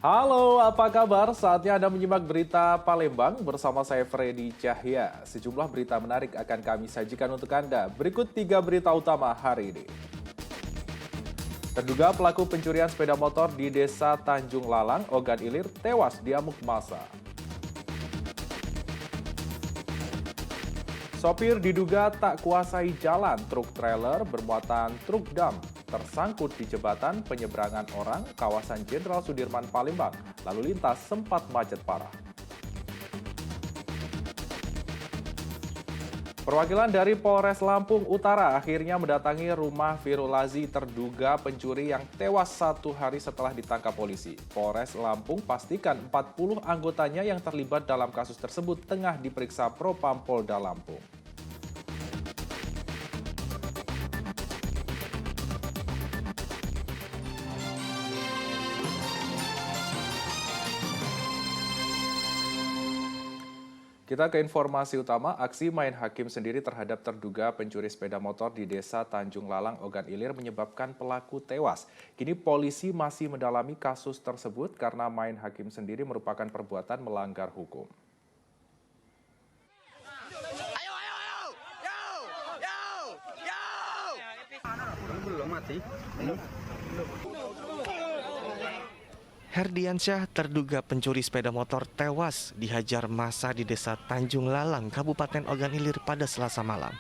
Halo, apa kabar? Saatnya Anda menyimak berita Palembang bersama saya Freddy Cahya. Sejumlah berita menarik akan kami sajikan untuk Anda. Berikut 3 berita utama hari ini. Terduga pelaku pencurian sepeda motor di Desa Tanjung Lalang, Ogan Ilir, tewas diamuk massa. Sopir diduga tak kuasai jalan truk trailer bermuatan truk dam tersangkut di jembatan penyeberangan orang kawasan Jenderal Sudirman Palembang. Lalu lintas sempat macet parah. Perwakilan dari Polres Lampung Utara akhirnya mendatangi rumah Firulazi terduga pencuri yang tewas 1 hari setelah ditangkap polisi. Polres Lampung pastikan 40 anggotanya yang terlibat dalam kasus tersebut tengah diperiksa Propam Polda Lampung. Kita ke informasi utama, aksi main hakim sendiri terhadap terduga pencuri sepeda motor di Desa Tanjung Lalang, Ogan Ilir menyebabkan pelaku tewas. Kini polisi masih mendalami kasus tersebut karena main hakim sendiri merupakan perbuatan melanggar hukum. Herdiansyah, terduga pencuri sepeda motor, tewas dihajar massa di Desa Tanjung Lalang, Kabupaten Ogan Ilir pada Selasa malam.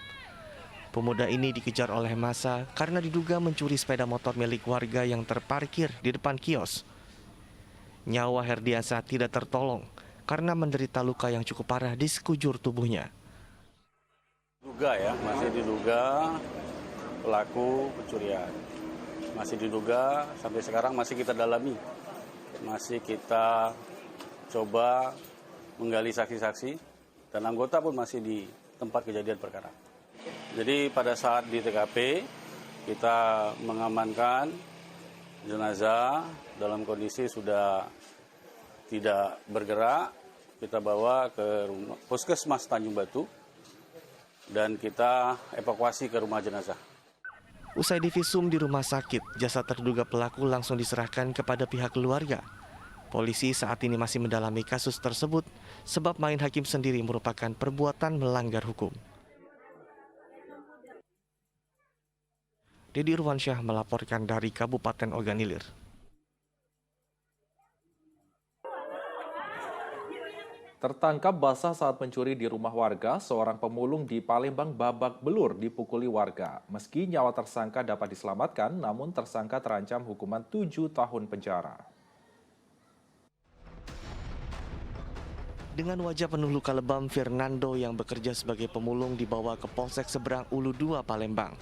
Pemuda ini dikejar oleh massa karena diduga mencuri sepeda motor milik warga yang terparkir di depan kios. Nyawa Herdiansyah tidak tertolong karena menderita luka yang cukup parah di sekujur tubuhnya. Masih diduga pelaku pencurian. Masih diduga, sampai sekarang masih kita dalami. Masih kita coba menggali saksi-saksi dan anggota pun masih di tempat kejadian perkara. Jadi pada saat di TKP kita mengamankan jenazah dalam kondisi sudah tidak bergerak. Kita bawa ke Puskesmas Tanjung Batu dan kita evakuasi ke rumah jenazah. Usai divisum di rumah sakit, jasad terduga pelaku langsung diserahkan kepada pihak keluarga. Polisi saat ini masih mendalami kasus tersebut sebab main hakim sendiri merupakan perbuatan melanggar hukum. Dedy Irwansyah melaporkan dari Kabupaten Ogan Ilir. Tertangkap basah saat mencuri di rumah warga, seorang pemulung di Palembang babak belur dipukuli warga. Meski nyawa tersangka dapat diselamatkan, namun tersangka terancam hukuman 7 tahun penjara. Dengan wajah penuh luka lebam, Fernando yang bekerja sebagai pemulung dibawa ke Polsek Seberang Ulu 2 Palembang.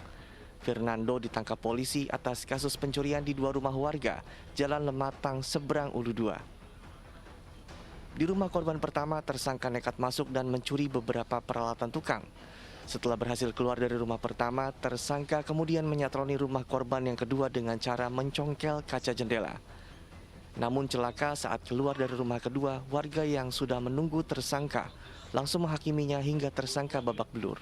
Fernando ditangkap polisi atas kasus pencurian di 2 rumah warga, Jalan Lematang, Seberang Ulu 2. Di rumah korban pertama, tersangka nekat masuk dan mencuri beberapa peralatan tukang. Setelah berhasil keluar dari rumah pertama, tersangka kemudian menyatroni rumah korban yang kedua dengan cara mencongkel kaca jendela. Namun celaka saat keluar dari rumah kedua, warga yang sudah menunggu tersangka langsung menghakiminya hingga tersangka babak belur.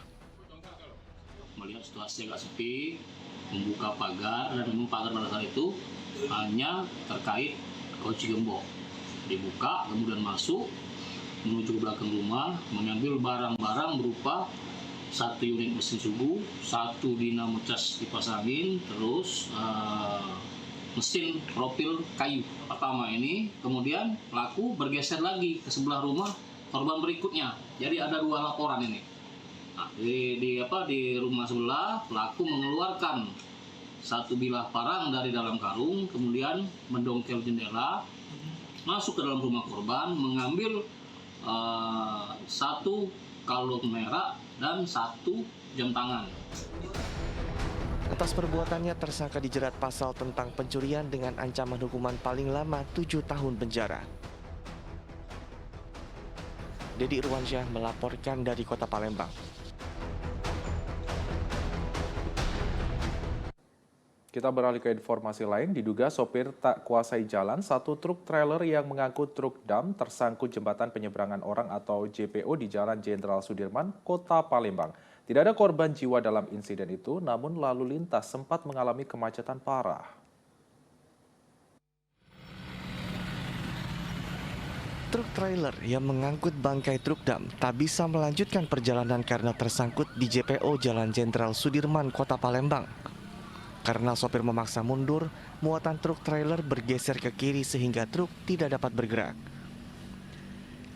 Melihat situasi agak sepi, membuka pagar dan memang pagar pada saat itu hanya terkait kunci gembok. Dibuka, kemudian masuk, menuju ke belakang rumah, mengambil barang-barang berupa 1 unit mesin suhu, 1 dinamo cas kipas angin, terus mesin profil kayu. Pertama ini, kemudian pelaku bergeser lagi ke sebelah rumah korban berikutnya. Jadi ada 2 laporan ini. Nah, di rumah sebelah, pelaku mengeluarkan 1 bilah parang dari dalam karung, kemudian mendongkel jendela, masuk ke dalam rumah korban, mengambil 1 kalung merah dan 1 jam tangan. Atas perbuatannya, tersangka dijerat pasal tentang pencurian dengan ancaman hukuman paling lama 7 tahun penjara. Dedy Irwansyah melaporkan dari Kota Palembang. Kita beralih ke informasi lain, diduga sopir tak kuasai jalan, 1 truk trailer yang mengangkut truk dam tersangkut jembatan penyeberangan orang atau JPO di Jalan Jenderal Sudirman, Kota Palembang. Tidak ada korban jiwa dalam insiden itu, namun lalu lintas sempat mengalami kemacetan parah. Truk trailer yang mengangkut bangkai truk dam tak bisa melanjutkan perjalanan karena tersangkut di JPO Jalan Jenderal Sudirman, Kota Palembang. Karena sopir memaksa mundur, muatan truk trailer bergeser ke kiri sehingga truk tidak dapat bergerak.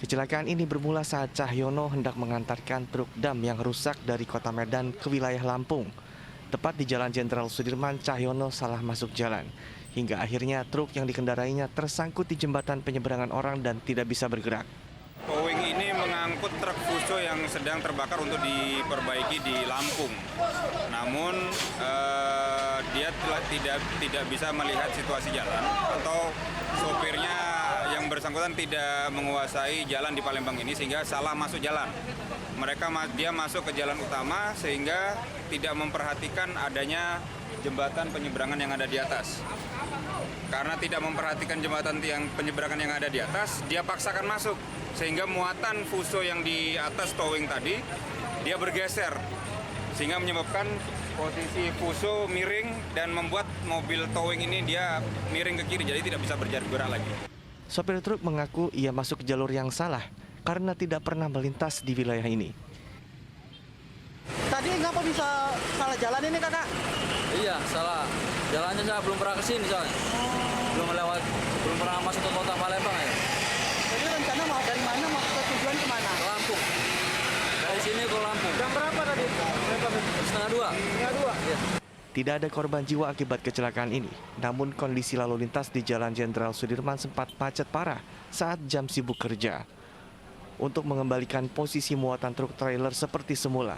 Kecelakaan ini bermula saat Cahyono hendak mengantarkan truk dam yang rusak dari Kota Medan ke wilayah Lampung. Tepat di Jalan Jenderal Sudirman, Cahyono salah masuk jalan. Hingga akhirnya truk yang dikendarainya tersangkut di jembatan penyeberangan orang dan tidak bisa bergerak. Towing ini mengangkut truk Fuso yang sedang terbakar untuk diperbaiki di Lampung. Namun dia tidak bisa melihat situasi jalan atau sopirnya yang bersangkutan tidak menguasai jalan di Palembang ini sehingga salah masuk jalan. Dia masuk ke jalan utama sehingga tidak memperhatikan adanya jembatan penyeberangan yang ada di atas. Karena tidak memperhatikan jembatan penyeberangan yang ada di atas, dia paksakan masuk. Sehingga muatan Fuso yang di atas towing tadi, dia bergeser. Sehingga menyebabkan posisi Fuso miring dan membuat mobil towing ini dia miring ke kiri, jadi tidak bisa bergerak lagi. Sopir truk mengaku ia masuk ke jalur yang salah karena tidak pernah melintas di wilayah ini. Tadi ngapa bisa salah jalan ini, Kakak? Iya, salah. Jalannya saya belum pernah kesini soalnya. Belum pernah masuk ke Kota Palembang ya. Jadi rencana mau dari mana, mau ke tujuan kemana? Ke Lampung. Dari sini ke Lampung. Jam berapa tadi? 1:30. 1:30? Iya. Tidak ada korban jiwa akibat kecelakaan ini. Namun kondisi lalu lintas di Jalan Jenderal Sudirman sempat macet parah saat jam sibuk kerja. Untuk mengembalikan posisi muatan truk trailer seperti semula,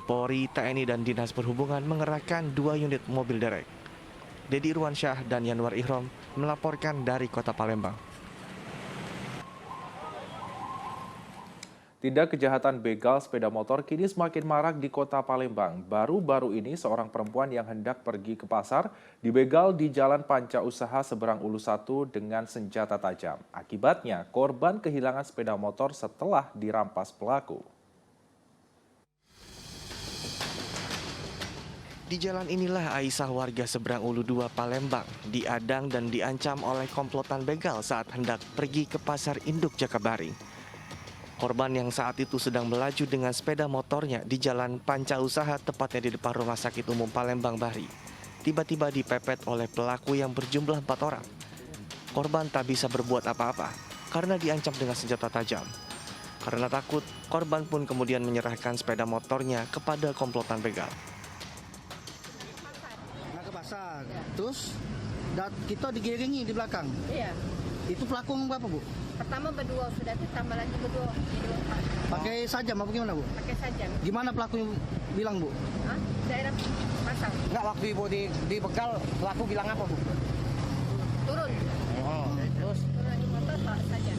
Polri, TNI, dan Dinas Perhubungan mengerahkan 2 unit mobil derek. Dedi Irwansyah dan Yanwar Ihrom melaporkan dari Kota Palembang. Tindak kejahatan begal sepeda motor kini semakin marak di Kota Palembang. Baru-baru ini seorang perempuan yang hendak pergi ke pasar dibegal di Jalan Panca Usaha seberang Ulu 1 dengan senjata tajam. Akibatnya korban kehilangan sepeda motor setelah dirampas pelaku. Di jalan inilah Aisyah warga seberang Ulu 2 Palembang diadang dan diancam oleh komplotan begal saat hendak pergi ke pasar induk Jakabaring. Korban yang saat itu sedang melaju dengan sepeda motornya di Jalan Panca Usaha tepatnya di depan Rumah Sakit Umum Palembang Bahri. Tiba-tiba dipepet oleh pelaku yang berjumlah 4 orang. Korban tak bisa berbuat apa-apa karena diancam dengan senjata tajam. Karena takut, korban pun kemudian menyerahkan sepeda motornya kepada komplotan begal. Pasar. Terus kita digiringi di belakang. Iya. Itu pelaku berapa, Bu? Pertama berdua, sudah itu tambah lagi berdua. Pakai sajam apa gimana, Bu? Pakai sajam. Gimana pelaku bilang, Bu? Hah? Daerah pasar. Enggak, waktu Ibu dibegal, pelaku bilang apa, Bu? Turun. Oh, terus? Turun lagi motor, bawa sajam.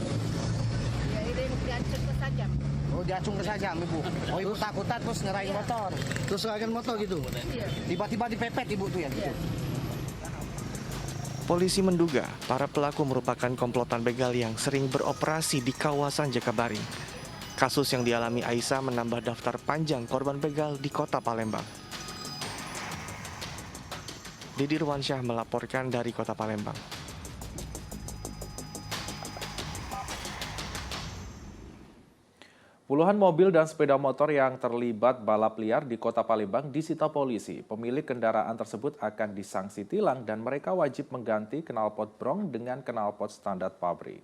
Ya, ini diancam ke sajam. Oh, diacung ke sajam, Ibu. Oh, Ibu takutan terus ngerahin motor. Terus ngerahin motor gitu? Iya. Tiba-tiba dipepet Ibu tuh ya? Iya. Polisi menduga para pelaku merupakan komplotan begal yang sering beroperasi di kawasan Jakabaring. Kasus yang dialami Aisyah menambah daftar panjang korban begal di Kota Palembang. Dedi Irwansyah melaporkan dari Kota Palembang. Puluhan mobil dan sepeda motor yang terlibat balap liar di Kota Palembang disita polisi. Pemilik kendaraan tersebut akan disangsi tilang dan mereka wajib mengganti knalpot brong dengan knalpot standar pabrik.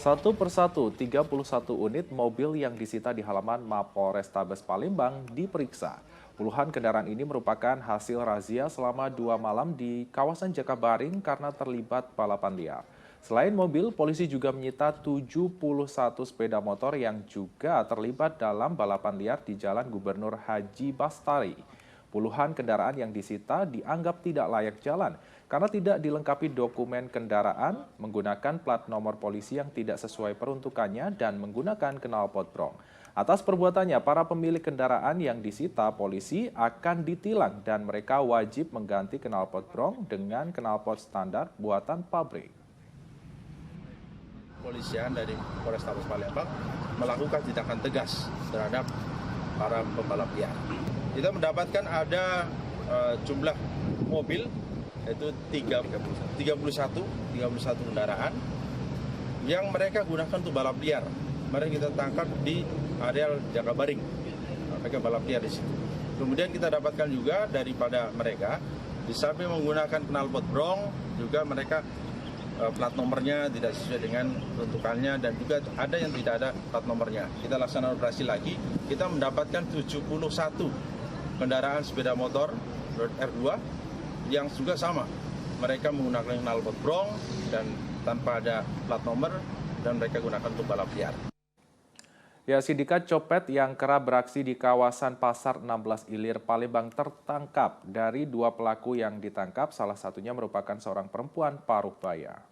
Satu persatu 31 unit mobil yang disita di halaman Mapolrestabes Palembang diperiksa. Puluhan kendaraan ini merupakan hasil razia selama 2 malam di kawasan Jakabaring karena terlibat balapan liar. Selain mobil, polisi juga menyita 71 sepeda motor yang juga terlibat dalam balapan liar di Jalan Gubernur Haji Bastari. Puluhan kendaraan yang disita dianggap tidak layak jalan karena tidak dilengkapi dokumen kendaraan, menggunakan plat nomor polisi yang tidak sesuai peruntukannya, dan menggunakan knalpot brong. Atas perbuatannya, para pemilik kendaraan yang disita polisi akan ditilang dan mereka wajib mengganti knalpot brong dengan knalpot standar buatan pabrik. Kepolisian dari Polrestabes Palembang melakukan tindakan tegas terhadap para pembalap liar. Kita mendapatkan ada jumlah mobil yaitu 31 kendaraan yang mereka gunakan untuk balap liar. Mari kita tangkap di areal Jakabaring. Mereka balap liar di situ. Kemudian kita dapatkan juga daripada mereka, di samping menggunakan knalpot brong, juga mereka plat nomornya tidak sesuai dengan peruntukannya dan juga ada yang tidak ada plat nomornya. Kita laksanakan operasi lagi, kita mendapatkan 71 kendaraan sepeda motor R2 yang juga sama. Mereka menggunakan knalpot brong dan tanpa ada plat nomor dan mereka gunakan untuk balap liar. Ya, sindikat copet yang kerap beraksi di kawasan Pasar 16 Ilir, Palembang tertangkap. Dari 2 pelaku yang ditangkap, salah satunya merupakan seorang perempuan paruh baya.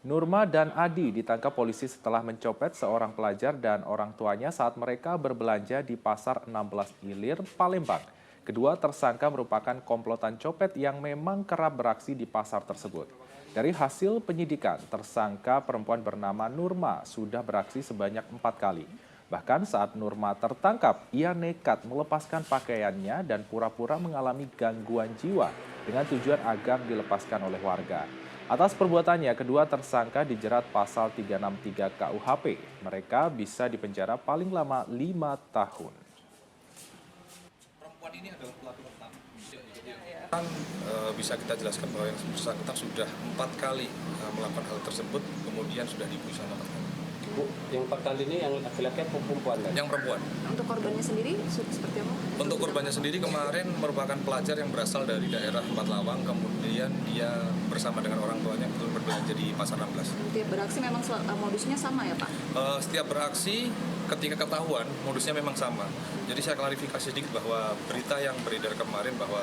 Nurma dan Adi ditangkap polisi setelah mencopet seorang pelajar dan orang tuanya saat mereka berbelanja di Pasar 16 Ilir, Palembang. Kedua tersangka merupakan komplotan copet yang memang kerap beraksi di pasar tersebut. Dari hasil penyidikan, tersangka perempuan bernama Nurma sudah beraksi sebanyak 4 kali. Bahkan saat Nurma tertangkap, ia nekat melepaskan pakaiannya dan pura-pura mengalami gangguan jiwa dengan tujuan agar dilepaskan oleh warga. Atas perbuatannya, kedua tersangka dijerat pasal 363 KUHP. Mereka bisa dipenjara paling lama 5 tahun. Perempuan ini adalah pelaku pertama. Bisa kita jelaskan bahwa yang bersangkutan sudah 4 kali melakukan hal tersebut, kemudian sudah diputus 4 kali. Bu, yang 4 kali ini yang laki-laki atau perempuan? Yang perempuan. Untuk korbannya sendiri seperti apa? Untuk korbannya sendiri kemarin merupakan pelajar yang berasal dari daerah Matlawang, kemudian dia bersama dengan orang tuanya untuk berbelanja di Pasar 16. Tiap beraksi memang modusnya sama ya Pak? Setiap beraksi ketika ketahuan modusnya memang sama. Jadi saya klarifikasi sedikit bahwa berita yang beredar kemarin bahwa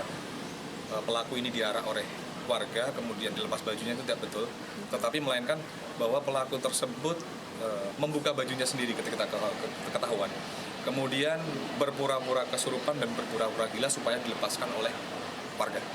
pelaku ini diarak oleh warga kemudian dilepas bajunya itu tidak betul, tetapi melainkan bahwa pelaku tersebut membuka bajunya sendiri ketika ketahuan, kemudian berpura-pura kesurupan dan berpura-pura gila supaya dilepaskan oleh warga.